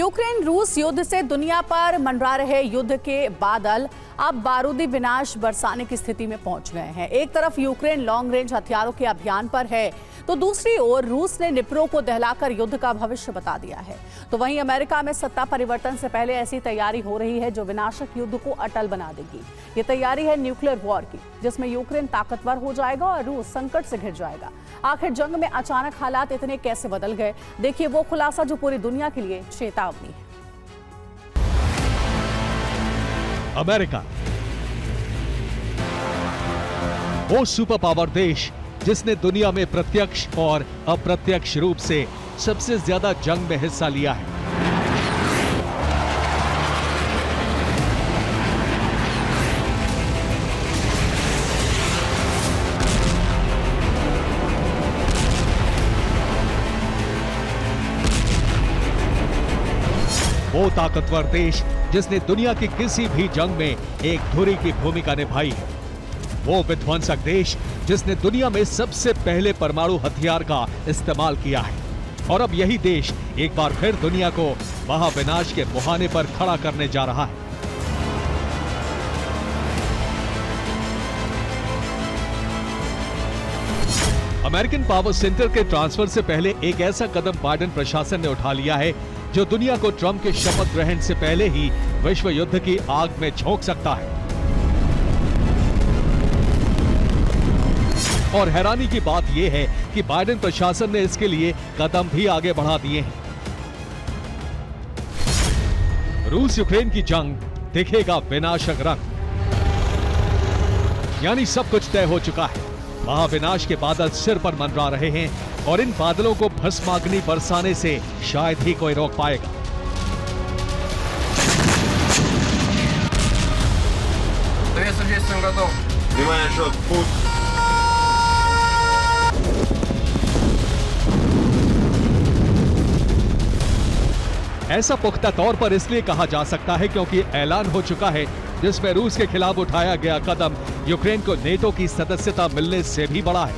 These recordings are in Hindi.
यूक्रेन रूस युद्ध से दुनिया पर मंडरा रहे युद्ध के बादल अब बारूदी विनाश बरसाने की स्थिति में पहुंच गए हैं। एक तरफ यूक्रेन लॉन्ग रेंज हथियारों के अभियान पर है, तो दूसरी ओर रूस ने निप्रो को दहलाकर युद्ध का भविष्य बता दिया है। तो वहीं अमेरिका में सत्ता परिवर्तन से पहले ऐसी तैयारी हो रही है जो विनाशक युद्ध को अटल बना देगी। ये तैयारी है न्यूक्लियर वॉर की, जिसमें यूक्रेन ताकतवर हो जाएगा और रूस संकट से घिर जाएगा। आखिर जंग में अचानक हालात इतने कैसे बदल गए, देखिए वो खुलासा जो पूरी दुनिया के लिए चेतावनी है। अमेरिका, वो सुपर पावर देश जिसने दुनिया में प्रत्यक्ष और अप्रत्यक्ष रूप से सबसे ज्यादा जंग में हिस्सा लिया है। वो ताकतवर देश जिसने दुनिया की किसी भी जंग में एक धुरी की भूमिका निभाई है। वो विध्वंसक देश जिसने दुनिया में सबसे पहले परमाणु हथियार का इस्तेमाल किया है। और अब यही देश एक बार फिर दुनिया को महाविनाश के मुहाने पर खड़ा करने जा रहा है। अमेरिकन पावर सेंटर के ट्रांसफर से पहले एक ऐसा कदम बाइडेन प्रशासन ने उठा लिया है जो दुनिया को ट्रंप के शपथ ग्रहण से पहले ही विश्व युद्ध की आग में झोंक सकता है। और हैरानी की बात यह है कि बाइडेन प्रशासन ने इसके लिए कदम भी आगे बढ़ा दिए हैं। रूस यूक्रेन की जंग दिखेगा विनाशक रंग, यानी सब कुछ तय हो चुका है। महाविनाश के बादल सिर पर मंडरा रहे हैं और इन बादलों को भस्माग्नि बरसाने से शायद ही कोई रोक पाएगा। ऐसा पुख्ता तौर पर इसलिए कहा जा सकता है क्योंकि ऐलान हो चुका है जिसमें रूस के खिलाफ उठाया गया कदम यूक्रेन को नेटो की सदस्यता मिलने से भी बड़ा है।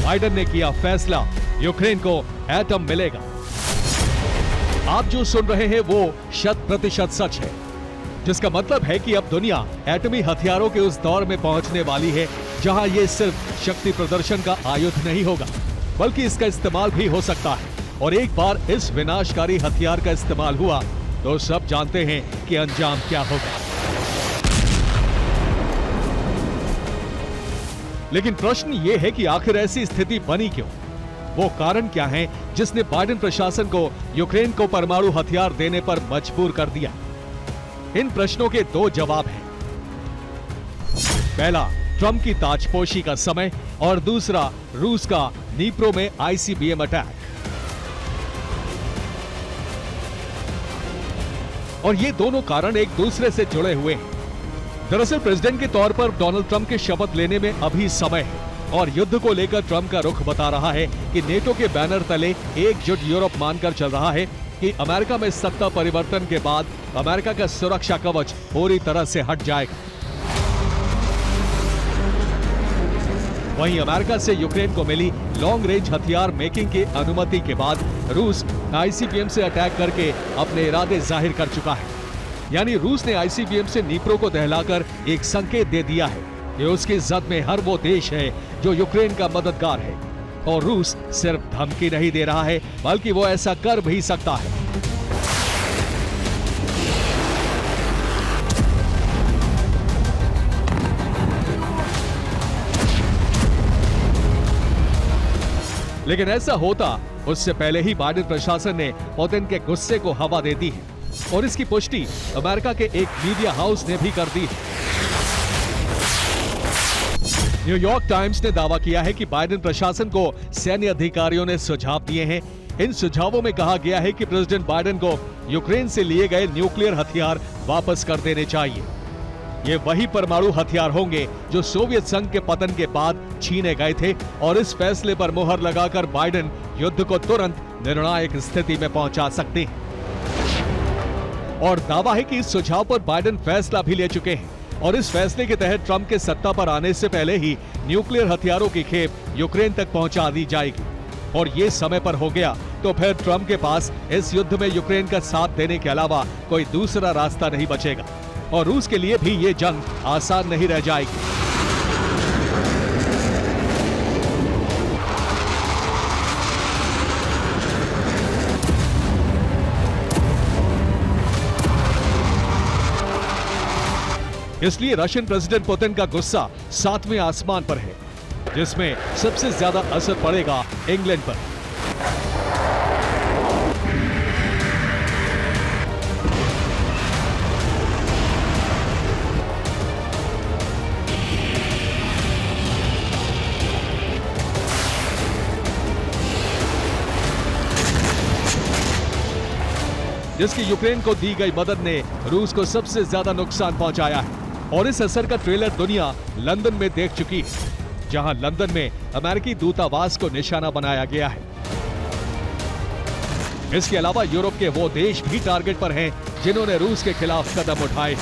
बाइडेन ने किया फैसला, यूक्रेन को एटम मिलेगा। आप जो सुन रहे हैं वो 100% सच है, जिसका मतलब है कि अब दुनिया एटमी हथियारों के उस दौर में पहुंचने वाली है जहां ये सिर्फ शक्ति प्रदर्शन का आयुध नहीं होगा, बल्कि इसका इस्तेमाल भी हो सकता है। और एक बार इस विनाशकारी हथियार का इस्तेमाल हुआ तो सब जानते हैं कि अंजाम क्या होगा। लेकिन प्रश्न ये है कि आखिर ऐसी स्थिति बनी क्यों? वो कारण क्या है जिसने बाइडेन प्रशासन को यूक्रेन को परमाणु हथियार देने पर मजबूर कर दिया? इन प्रश्नों के दो जवाब हैं। पहला, ट्रंप की ताजपोशी का समय, और दूसरा, रूस का नीप्रो में आईसीबीएम अटैक। और ये दोनों कारण एक दूसरे से जुड़े हुए हैं। दरअसल प्रेसिडेंट के तौर पर डोनाल्ड ट्रंप के शपथ लेने में अभी समय है और युद्ध को लेकर ट्रंप का रुख बता रहा है कि नेटो के बैनर तले एकजुट यूरोप मानकर चल रहा है कि अमेरिका में सत्ता परिवर्तन के बाद अमेरिका का सुरक्षा कवच पूरी तरह से हट जाएगा। वहीं अमेरिका से यूक्रेन को मिली लॉन्ग रेंज हथियार मेकिंग की अनुमति के बाद रूस आईसीबीएम से अटैक करके अपने इरादे जाहिर कर चुका है। यानी रूस ने आईसीबीएम से नीप्रो को दहलाकर एक संकेत दे दिया है कि उसकी जद में हर वो देश है जो यूक्रेन का मददगार है। और रूस सिर्फ धमकी नहीं दे रहा है, बल्कि वो ऐसा कर भी सकता है। लेकिन ऐसा होता उससे पहले ही बाइडेन प्रशासन ने पुतिन के गुस्से को हवा दे दी है और इसकी पुष्टि अमेरिका के एक मीडिया हाउस ने भी कर दी है। न्यूयॉर्क टाइम्स ने दावा किया है कि बाइडेन प्रशासन को सैन्य अधिकारियों ने सुझाव दिए हैं। इन सुझावों में कहा गया है कि प्रेसिडेंट बाइडेन को यूक्रेन से लिए गए न्यूक्लियर हथियार वापस कर देने चाहिए। ये वही परमाणु हथियार होंगे जो सोवियत संघ के पतन के बाद छीने गए थे और इस फैसले पर मुहर लगाकर बाइडेन युद्ध को तुरंत निर्णायक स्थिति में पहुंचा सकते हैं। और दावा है कि इस सुझाव पर बाइडेन फैसला भी ले चुके हैं और इस फैसले के तहत ट्रंप के सत्ता पर आने से पहले ही न्यूक्लियर हथियारों की खेप यूक्रेन तक पहुंचा दी जाएगी। और ये समय पर हो गया तो फिर ट्रंप के पास इस युद्ध में यूक्रेन का साथ देने के अलावा कोई दूसरा रास्ता नहीं बचेगा और रूस के लिए भी ये जंग आसान नहीं रह जाएगी। इसलिए रशियन प्रेसिडेंट पुतिन का गुस्सा 7वें आसमान पर है, जिसमें सबसे ज्यादा असर पड़ेगा इंग्लैंड पर। जिसकी यूक्रेन को दी गई मदद ने रूस को सबसे ज्यादा नुकसान पहुंचाया है और इस असर का ट्रेलर दुनिया लंदन में देख चुकी है, जहां लंदन में अमेरिकी दूतावास को निशाना बनाया गया है। इसके अलावा यूरोप के वो देश भी टारगेट पर हैं जिन्होंने रूस के खिलाफ कदम उठाए।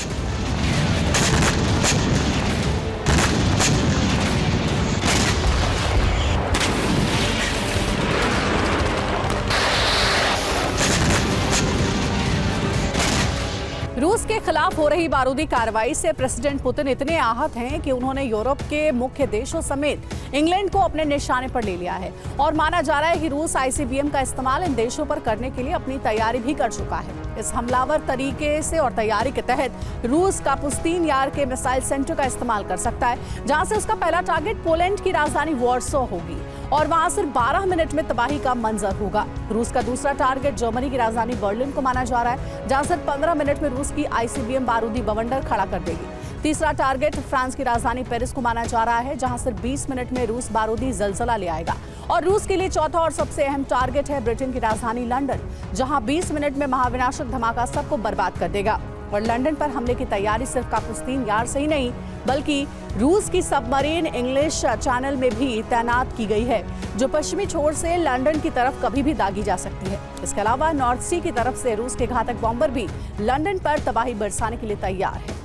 रूस के खिलाफ हो रही बारूदी कार्रवाई से प्रेसिडेंट पुतिन इतने आहत हैं कि उन्होंने यूरोप के मुख्य देशों समेत इंग्लैंड को अपने निशाने पर ले लिया है और माना जा रहा है कि रूस आईसीबीएम का इस्तेमाल इन देशों पर करने के लिए अपनी तैयारी भी कर चुका है। इस हमलावर तरीके से और तैयारी के तहत रूस कापुस्तीन यार के मिसाइल सेंटर का इस्तेमाल कर सकता है, जहां से उसका पहला टारगेट पोलैंड की राजधानी वॉर्सो होगी और वहां सिर्फ 12 मिनट में तबाही का मंजर होगा। रूस का दूसरा टारगेट जर्मनी की राजधानी बर्लिन को माना जा रहा है, जहां सिर्फ 15 मिनट में रूस की आईसीबीएम बारूदी बवंडर खड़ा कर देगी। तीसरा टारगेट फ्रांस की राजधानी पेरिस को माना जा रहा है, जहां सिर्फ 20 मिनट में रूस बारूदी जलजला ले आएगा। और रूस के लिए चौथा और सबसे अहम टारगेट है ब्रिटेन की राजधानी लंदन, जहां 20 मिनट में महाविनाशक धमाका सबको बर्बाद कर देगा। और लंदन पर हमले की तैयारी सिर्फ कापुस्तीन यार से ही नहीं, बल्कि रूस की सबमरीन इंग्लिश चैनल में भी तैनात की गई है, जो पश्चिमी छोर से लंदन की तरफ कभी भी दागी जा सकती है। इसके अलावा नॉर्थ सी की तरफ से रूस के घातक बॉम्बर भी लंदन पर तबाही बरसाने के लिए तैयार है।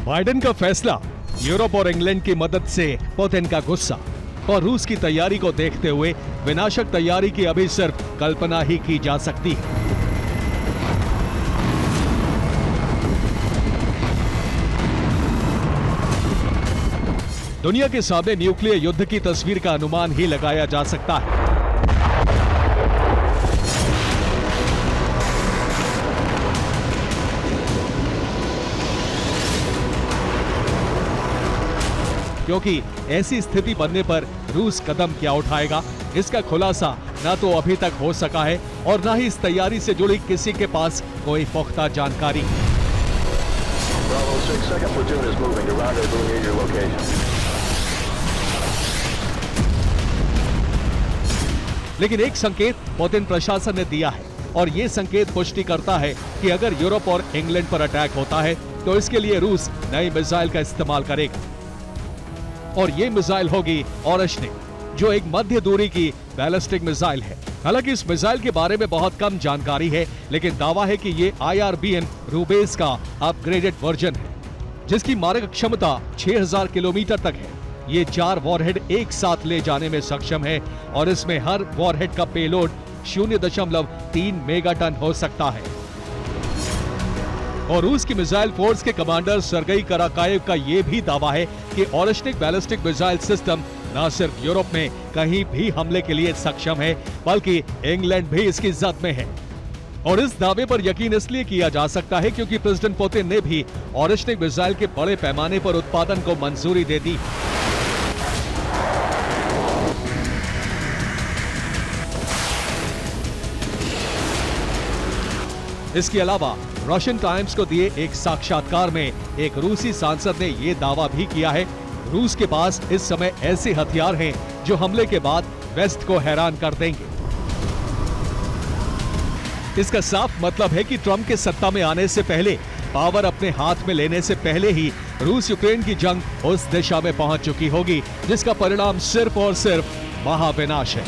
बाइडेन का फैसला, यूरोप और इंग्लैंड की मदद से पुतिन का गुस्सा और रूस की तैयारी को देखते हुए विनाशक तैयारी की अभी सिर्फ कल्पना ही की जा सकती है। दुनिया के सामने न्यूक्लियर युद्ध की तस्वीर का अनुमान ही लगाया जा सकता है। क्योंकि ऐसी स्थिति बनने पर रूस कदम क्या उठाएगा, इसका खुलासा न तो अभी तक हो सका है और न ही इस तैयारी से जुड़ी किसी के पास कोई पुख्ता जानकारी। लेकिन एक संकेत पुतिन प्रशासन ने दिया है और ये संकेत पुष्टि करता है कि अगर यूरोप और इंग्लैंड पर अटैक होता है तो इसके लिए रूस नई मिसाइल का इस्तेमाल करेगा और ये मिसाइल होगी ओरेश्निक, जो एक मध्य दूरी की बैलिस्टिक मिसाइल है। हालांकि इस मिसाइल के बारे में बहुत कम जानकारी है, लेकिन दावा है कि ये IRBM रूबेस का अपग्रेडेड वर्जन है, जिसकी मारक क्षमता 6000 किलोमीटर तक है। ये 4 वॉरहेड एक साथ ले जाने में सक्षम है और इसमें हर वॉरहेड का पेलोड 0.3 मेगाटन हो सकता है। और रूस की मिसाइल फोर्स के कमांडर सर्गेई कराकाएव का यह भी दावा है कि ओरेश्निक बैलिस्टिक मिसाइल सिस्टम न सिर्फ यूरोप में कहीं भी हमले के लिए सक्षम है, बल्कि इंग्लैंड भी इसकी जद में है। और इस दावे पर यकीन इसलिए किया जा सकता है क्योंकि प्रेसिडेंट पुतिन ने भी ओरेश्निक मिसाइल के बड़े पैमाने पर उत्पादन को मंजूरी दे दी। इसके अलावा रशियन टाइम्स को दिए एक साक्षात्कार में एक रूसी सांसद ने यह दावा भी किया है, रूस के पास इस समय ऐसे हथियार हैं जो हमले के बाद वेस्ट को हैरान कर देंगे। इसका साफ मतलब है कि ट्रंप के सत्ता में आने से पहले, पावर अपने हाथ में लेने से पहले ही रूस यूक्रेन की जंग उस दिशा में पहुंच चुकी होगी जिसका परिणाम सिर्फ और सिर्फ महाविनाश है।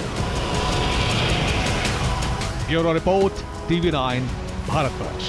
Bureau report, TV9 Bharatvarsh.